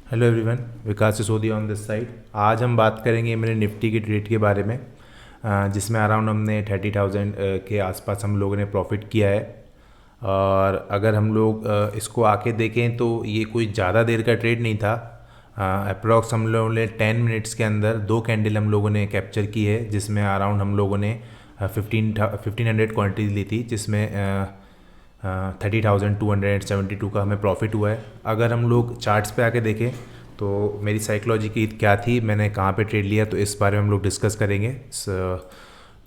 Hello everyone, Vikas Sisodia on this side. आज हम बात करेंगे मेरे निफ्टी की ट्रेड के बारे में, जिसमें अराउंड हमने 30,000 के आसपास हम लोगों ने प्रॉफिट किया है। और अगर हम लोग इसको आके देखें तो ये कोई ज़्यादा देर का ट्रेड नहीं था। अप्रॉक्स हम लोगों ने 10 मिनट्स के अंदर दो कैंडल हम लोगों ने कैप्चर की है, जिसमें अराउंड हम लोगों ने 1500 क्वान्टिटीज ली थी, जिसमें 30,272 का हमें प्रॉफिट हुआ है। अगर हम लोग चार्ट्स पे आके देखें तो मेरी साइकोलॉजी की क्या थी, मैंने कहाँ पे ट्रेड लिया, तो इस बारे में हम लोग डिस्कस करेंगे।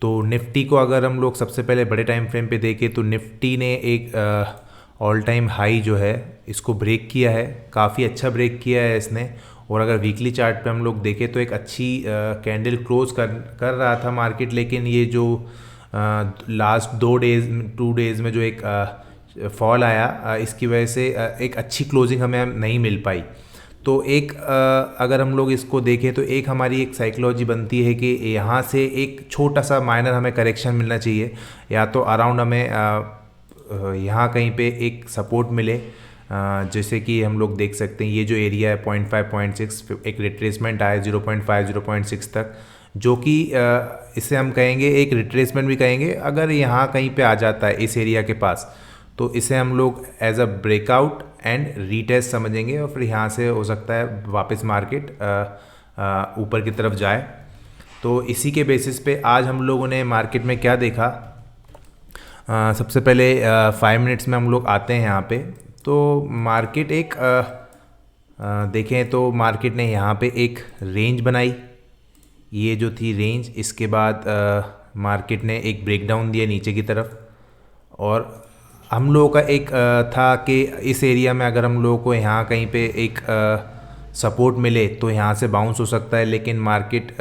तो निफ्टी को अगर हम लोग सबसे पहले बड़े टाइम फ्रेम पे देखें तो निफ्टी ने एक ऑल टाइम हाई जो है इसको ब्रेक किया है, काफ़ी अच्छा ब्रेक किया है इसने। और अगर वीकली चार्ट पे हम लोग देखें तो एक अच्छी कैंडल क्लोज कर रहा था मार्केट, लेकिन ये जो लास्ट 2 डेज़ में जो एक फॉल आया, इसकी वजह से एक अच्छी क्लोजिंग हमें नहीं मिल पाई। तो एक अगर हम लोग इसको देखें तो एक हमारी एक साइकोलॉजी बनती है कि यहाँ से एक छोटा सा माइनर हमें करेक्शन मिलना चाहिए, या तो अराउंड हमें यहाँ कहीं पे एक सपोर्ट मिले। जैसे कि हम लोग देख सकते हैं ये जो एरिया है 0.5 0.6, एक रिट्रेसमेंट आया 0.5 0.6 तक, जो कि इसे हम कहेंगे एक रिट्रेसमेंट भी कहेंगे। अगर यहाँ कहीं पे आ जाता है इस एरिया के पास, तो इसे हम लोग as a breakout and retest समझेंगे, और फिर यहाँ से हो सकता है वापस मार्केट ऊपर की तरफ जाए। तो इसी के बेसिस पे आज हम लोगों ने मार्केट में क्या देखा। सबसे पहले 5 मिनट्स में हम लोग आते हैं यहाँ पे। तो मार्केट एक देखें तो मार्केट ने यहाँ पे एक रेंज बनाई, ये जो थी रेंज। इसके बाद मार्केट ने एक ब्रेकडाउन दिया नीचे की तरफ, और हम लोगों का एक था कि इस एरिया में अगर हम लोगों को यहाँ कहीं पे एक सपोर्ट मिले तो यहाँ से बाउंस हो सकता है। लेकिन मार्केट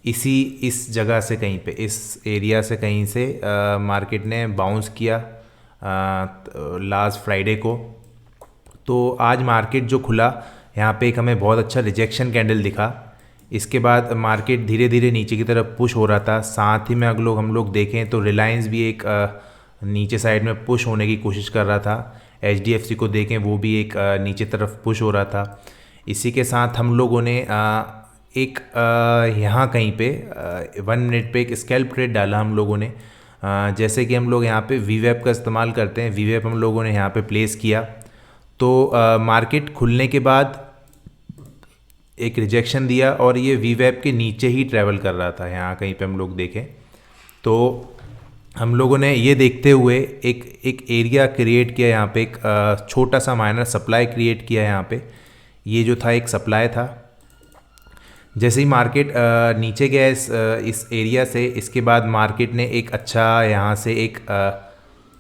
इस जगह से कहीं पे इस एरिया से कहीं से मार्केट ने बाउंस किया लास्ट फ्राइडे को। तो आज मार्केट जो खुला, यहाँ पे एक हमें बहुत अच्छा रिजेक्शन कैंडल दिखा। इसके बाद मार्केट धीरे धीरे नीचे की तरफ पुश हो रहा था। साथ ही में अगर हम लोग देखें तो रिलायंस भी एक नीचे साइड में पुश होने की कोशिश कर रहा था। HDFC को देखें, वो भी एक नीचे तरफ पुश हो रहा था। इसी के साथ हम लोगों ने एक यहाँ कहीं पे 1 मिनट पे एक स्कैल्प ट्रेड डाला हम लोगों ने। जैसे कि हम लोग यहाँ पे VWAP का इस्तेमाल करते हैं, VWAP हम लोगों ने यहाँ पे प्लेस किया। तो मार्केट खुलने के बाद एक रिजेक्शन दिया, और ये VWAP के नीचे ही ट्रैवल कर रहा था। यहाँ कहीं पे हम लोग देखें तो हम लोगों ने ये देखते हुए एक एरिया क्रिएट किया, यहाँ पे एक छोटा सा माइनर सप्लाई क्रिएट किया। यहाँ पे ये जो था एक सप्लाई था। जैसे ही मार्केट नीचे गया इस एरिया से, इसके बाद मार्केट ने एक अच्छा यहाँ से एक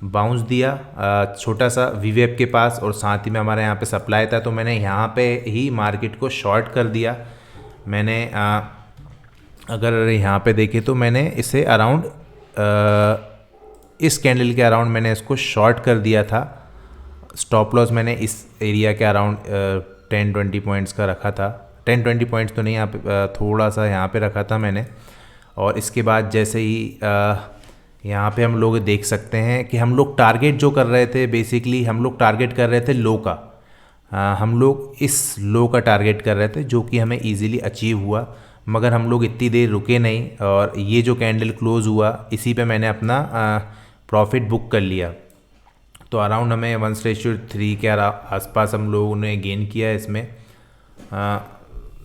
बाउंस दिया छोटा सा VWAP के पास, और साथ ही में हमारे यहाँ पे सप्लाई था। तो मैंने यहाँ पे ही मार्केट को शॉर्ट कर दिया। मैंने अगर यहाँ पे देखें तो मैंने इसे अराउंड इस कैंडल के अराउंड मैंने इसको शॉर्ट कर दिया था। स्टॉप लॉस मैंने इस एरिया के अराउंड 10-20 पॉइंट्स का रखा था। 10-20 पॉइंट्स तो नहीं, यहाँ पे थोड़ा सा यहाँ पे रखा था मैंने। और इसके बाद जैसे ही यहाँ पे हम लोग देख सकते हैं कि हम लोग टारगेट जो कर रहे थे, बेसिकली हम लोग टारगेट कर रहे थे लो का। हम लोग इस लो का टारगेट कर रहे थे, जो कि हमें इजीली अचीव हुआ। मगर हम लोग इतनी देर रुके नहीं, और ये जो कैंडल क्लोज हुआ इसी पे मैंने अपना प्रॉफिट बुक कर लिया। तो अराउंड हमें 1:3 के आसपास हम लोगों ने गेन किया है इसमें।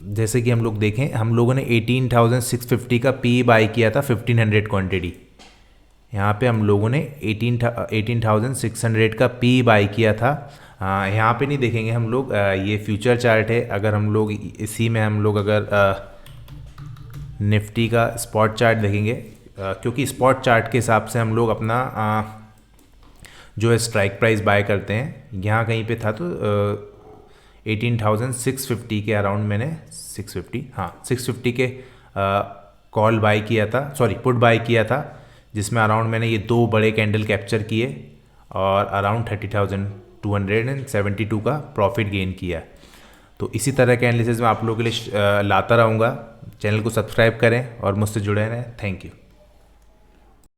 जैसे कि हम लोग देखें, हम लोगों ने 18,650 का PE बाई किया था 1500 क्वांटिटी। यहाँ पे हम लोगों ने 18,600 का PE बाई किया था। यहाँ पे नहीं देखेंगे हम लोग, ये फ्यूचर चार्ट है। अगर हम लोग इसी में हम लोग अगर निफ्टी का स्पॉट चार्ट देखेंगे, क्योंकि स्पॉट चार्ट के हिसाब से हम लोग अपना जो है स्ट्राइक प्राइस बाय करते हैं। यहाँ कहीं पे था तो 18,650 के अराउंड मैंने 650 के कॉल बाय किया था, सॉरी पुट बाय किया था, जिसमें अराउंड मैंने ये दो बड़े कैंडल कैप्चर किए और अराउंड 30,272 का प्रॉफिट गेन किया। तो इसी तरह के एनालिसिस मैं आप लोगों के लिए लाता रहूँगा। चैनल को सब्सक्राइब करें और मुझसे जुड़े रहें। Thank you.